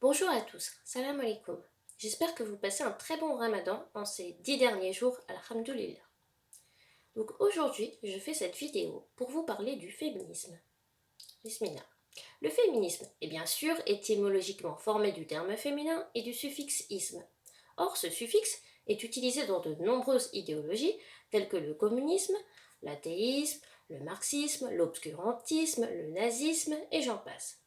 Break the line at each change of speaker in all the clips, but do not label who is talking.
Bonjour à tous, salam alaikum. J'espère que vous passez un très bon ramadan en ces 10 derniers jours, alhamdoulilah. Donc aujourd'hui, je fais cette vidéo pour vous parler du féminisme. Bismillah. Le féminisme est bien sûr étymologiquement formé du terme féminin et du suffixe isme. Or, ce suffixe est utilisé dans de nombreuses idéologies telles que le communisme, l'athéisme, le marxisme, l'obscurantisme, le nazisme et j'en passe.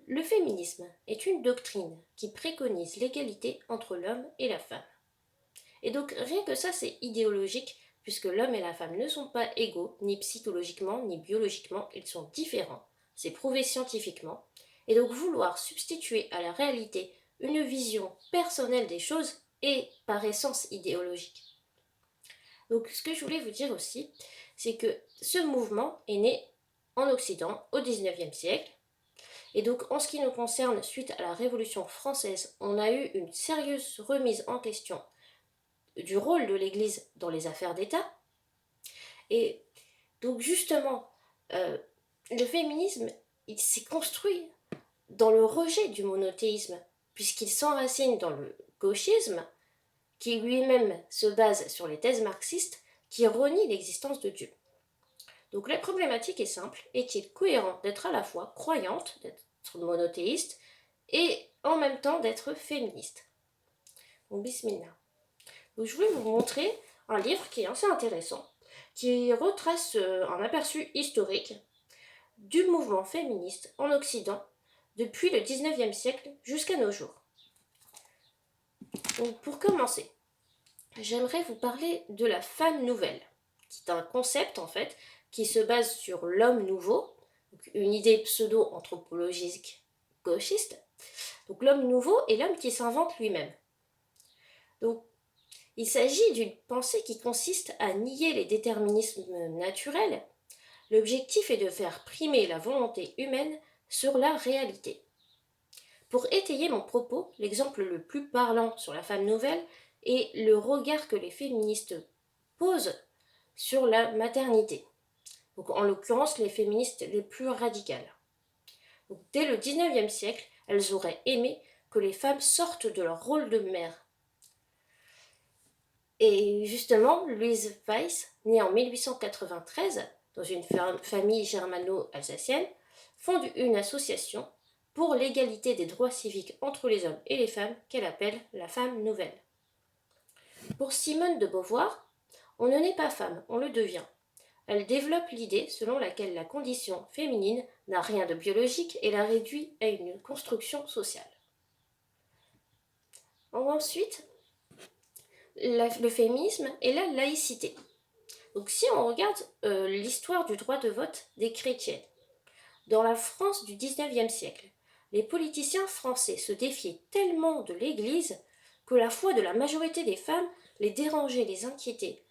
Le féminisme est une doctrine qui préconise l'égalité entre l'homme et la femme. Et donc rien que ça c'est idéologique puisque l'homme et la femme ne sont pas égaux ni psychologiquement ni biologiquement, ils sont différents. C'est prouvé scientifiquement. Et donc vouloir substituer à la réalité une vision personnelle des choses est par essence idéologique. Donc ce que je voulais vous dire aussi, c'est que ce mouvement est né en Occident au XIXe siècle. Et donc, en ce qui nous concerne, suite à la Révolution française, on a eu une sérieuse remise en question du rôle de l'Église dans les affaires d'État. Et donc, justement, le féminisme, il s'est construit dans le rejet du monothéisme, puisqu'il s'enracine dans le gauchisme, qui lui-même se base sur les thèses marxistes qui renient l'existence de Dieu. Donc la problématique est simple, est-il cohérent d'être à la fois croyante, d'être monothéiste, et en même temps d'être féministe? Donc bismillah. Donc, je voulais vous montrer un livre qui est assez intéressant, qui retrace un aperçu historique du mouvement féministe en Occident depuis le 19e siècle jusqu'à nos jours. Donc pour commencer, j'aimerais vous parler de la femme nouvelle, qui est un concept en fait qui se base sur l'homme nouveau, une idée pseudo-anthropologique gauchiste. Donc l'homme nouveau est l'homme qui s'invente lui-même. Donc il s'agit d'une pensée qui consiste à nier les déterminismes naturels. L'objectif est de faire primer la volonté humaine sur la réalité. Pour étayer mon propos, l'exemple le plus parlant sur la femme nouvelle est le regard que les féministes posent sur la maternité. Donc, en l'occurrence, les féministes les plus radicales. Donc, dès le 19e siècle, elles auraient aimé que les femmes sortent de leur rôle de mère. Et justement, Louise Weiss, née en 1893 dans une famille germano-alsacienne, fonde une association pour l'égalité des droits civiques entre les hommes et les femmes qu'elle appelle la femme nouvelle. Pour Simone de Beauvoir, on ne naît pas femme, on le devient. Elle développe l'idée selon laquelle la condition féminine n'a rien de biologique et la réduit à une construction sociale. Ensuite, le féminisme et la laïcité. Donc si on regarde l'histoire du droit de vote des chrétiennes, dans la France du 19e siècle, les politiciens français se défiaient tellement de l'Église que la foi de la majorité des femmes les dérangeait, les inquiétait.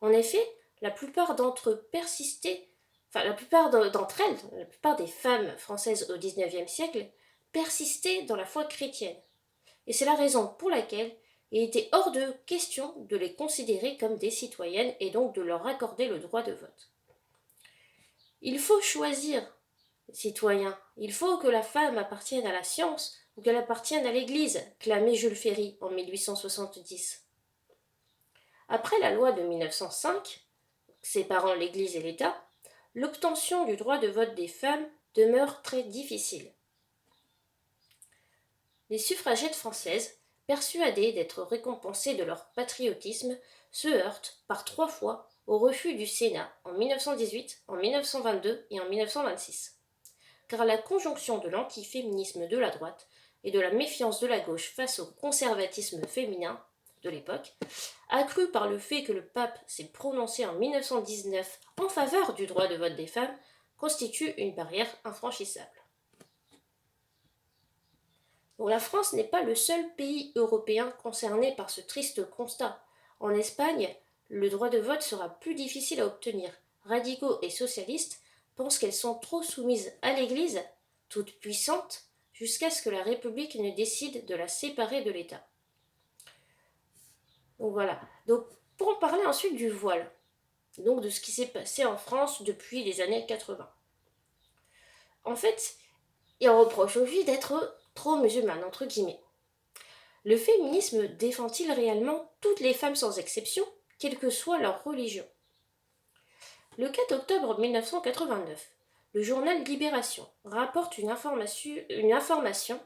En effet, la plupart d'entre eux persistaient, la plupart d'entre elles, la plupart des femmes françaises au XIXe siècle, persistaient dans la foi chrétienne. Et c'est la raison pour laquelle il était hors de question de les considérer comme des citoyennes et donc de leur accorder le droit de vote. Il faut choisir, citoyens, il faut que la femme appartienne à la science ou qu'elle appartienne à l'Église, clamait Jules Ferry en 1870. Après la loi de 1905, séparant l'Église et l'État, l'obtention du droit de vote des femmes demeure très difficile. Les suffragettes françaises, persuadées d'être récompensées de leur patriotisme, se heurtent par 3 fois au refus du Sénat en 1918, en 1922 et en 1926. Car la conjonction de l'antiféminisme de la droite et de la méfiance de la gauche face au conservatisme féminin de l'époque, accrue par le fait que le pape s'est prononcé en 1919 en faveur du droit de vote des femmes, constitue une barrière infranchissable. Bon, la France n'est pas le seul pays européen concerné par ce triste constat. En Espagne, le droit de vote sera plus difficile à obtenir. Radicaux et socialistes pensent qu'elles sont trop soumises à l'Église, toute puissante, jusqu'à ce que la République ne décide de la séparer de l'État. Donc voilà. Donc, pour en parler ensuite du voile, donc de ce qui s'est passé en France depuis les années 80. En fait, il reproche aux filles d'être trop musulmane, entre guillemets. Le féminisme défend-il réellement toutes les femmes sans exception, quelle que soit leur religion? Le 4 octobre 1989, le journal Libération rapporte une information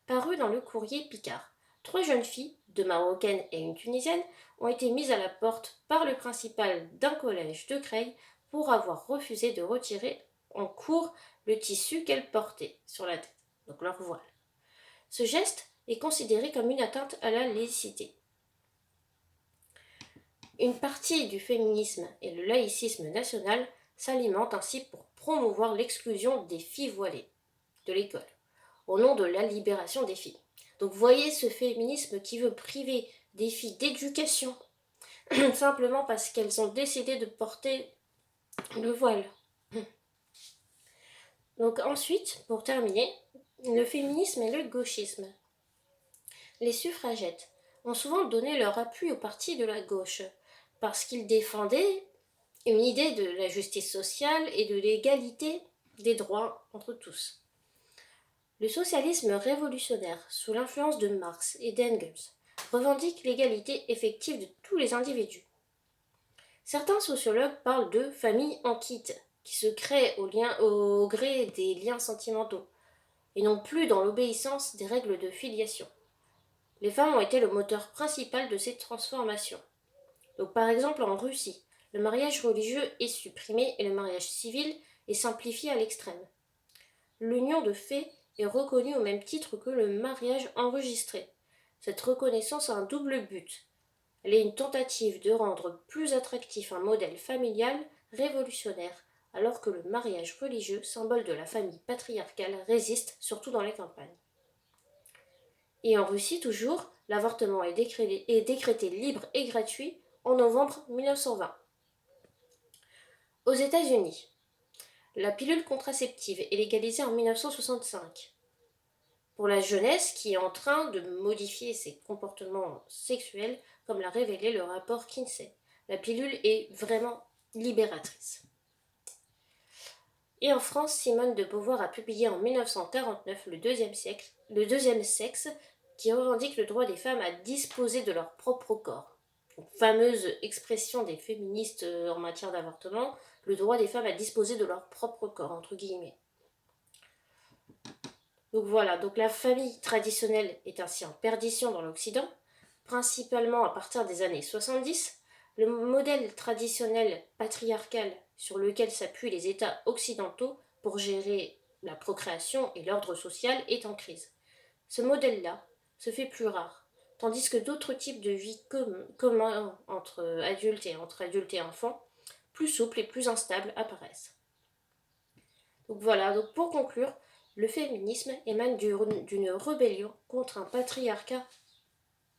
parue dans le courrier Picard. 3 jeunes filles, 2 marocaines et une tunisienne, ont été mises à la porte par le principal d'un collège de Creil pour avoir refusé de retirer en cours le tissu qu'elles portaient sur la tête, donc leur voile. Ce geste est considéré comme une atteinte à la laïcité. Une partie du féminisme et le laïcisme national s'alimentent ainsi pour promouvoir l'exclusion des filles voilées de l'école, au nom de la libération des filles. Donc voyez ce féminisme qui veut priver des filles d'éducation simplement parce qu'elles ont décidé de porter le voile. Donc ensuite, pour terminer, le féminisme et le gauchisme. Les suffragettes ont souvent donné leur appui au parti de la gauche, parce qu'ils défendaient une idée de la justice sociale et de l'égalité des droits entre tous. Le socialisme révolutionnaire, sous l'influence de Marx et d'Engels, revendique l'égalité effective de tous les individus. Certains sociologues parlent de famille en kit, qui se crée au gré des liens sentimentaux, et non plus dans l'obéissance des règles de filiation. Les femmes ont été le moteur principal de ces transformations. Donc, par exemple, en Russie, le mariage religieux est supprimé et le mariage civil est simplifié à l'extrême. L'union de fait est reconnue au même titre que le mariage enregistré. Cette reconnaissance a un double but. Elle est une tentative de rendre plus attractif un modèle familial révolutionnaire, alors que le mariage religieux, symbole de la famille patriarcale, résiste surtout dans les campagnes. Et en Russie toujours, l'avortement est décrété libre et gratuit en novembre 1920. Aux États-Unis, la pilule contraceptive est légalisée en 1965. Pour la jeunesse qui est en train de modifier ses comportements sexuels, comme l'a révélé le rapport Kinsey, la pilule est vraiment libératrice. Et en France, Simone de Beauvoir a publié en 1949 Le deuxième sexe, qui revendique le droit des femmes à disposer de leur propre corps. Une fameuse expression des féministes en matière d'avortement, le droit des femmes à disposer de leur propre corps, entre guillemets. Donc voilà, donc la famille traditionnelle est ainsi en perdition dans l'Occident, principalement à partir des années 70. Le modèle traditionnel patriarcal sur lequel s'appuient les États occidentaux pour gérer la procréation et l'ordre social est en crise. Ce modèle-là se fait plus rare, tandis que d'autres types de vie communs entre adultes et enfants, plus souples et plus instables, apparaissent. Donc voilà, donc pour conclure, le féminisme émane d'une rébellion contre un patriarcat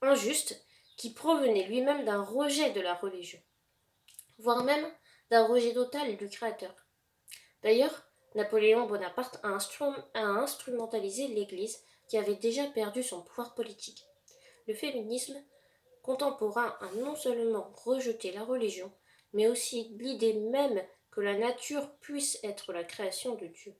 injuste qui provenait lui-même d'un rejet de la religion, voire même d'un rejet total du Créateur. D'ailleurs, Napoléon Bonaparte a instrumentalisé l'Église qui avait déjà perdu son pouvoir politique. Le féminisme contemporain a non seulement rejeté la religion, mais aussi l'idée même que la nature puisse être la création de Dieu.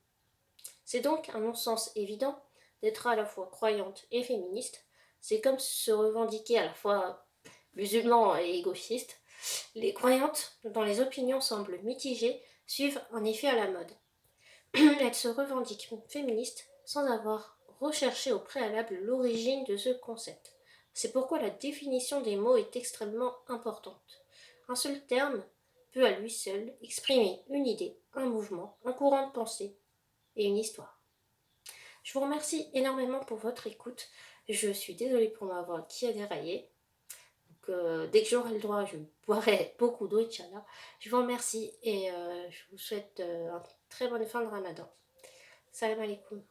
C'est donc un non-sens évident d'être à la fois croyante et féministe. C'est comme se revendiquer à la fois musulman et gauchiste. Les croyantes, dont les opinions semblent mitigées, suivent en effet à la mode. Elles se revendiquent féministes sans avoir recherché au préalable l'origine de ce concept. C'est pourquoi la définition des mots est extrêmement importante. Un seul terme peut à lui seul exprimer une idée, un mouvement, un courant de pensée et une histoire. Je vous remercie énormément pour votre écoute. Je suis désolée pour ma voix qui a déraillé. Donc, dès que j'aurai le droit, je boirai beaucoup d'eau, Inch'Allah. Je vous remercie et je vous souhaite une très bonne fin de Ramadan. Salam alaikum.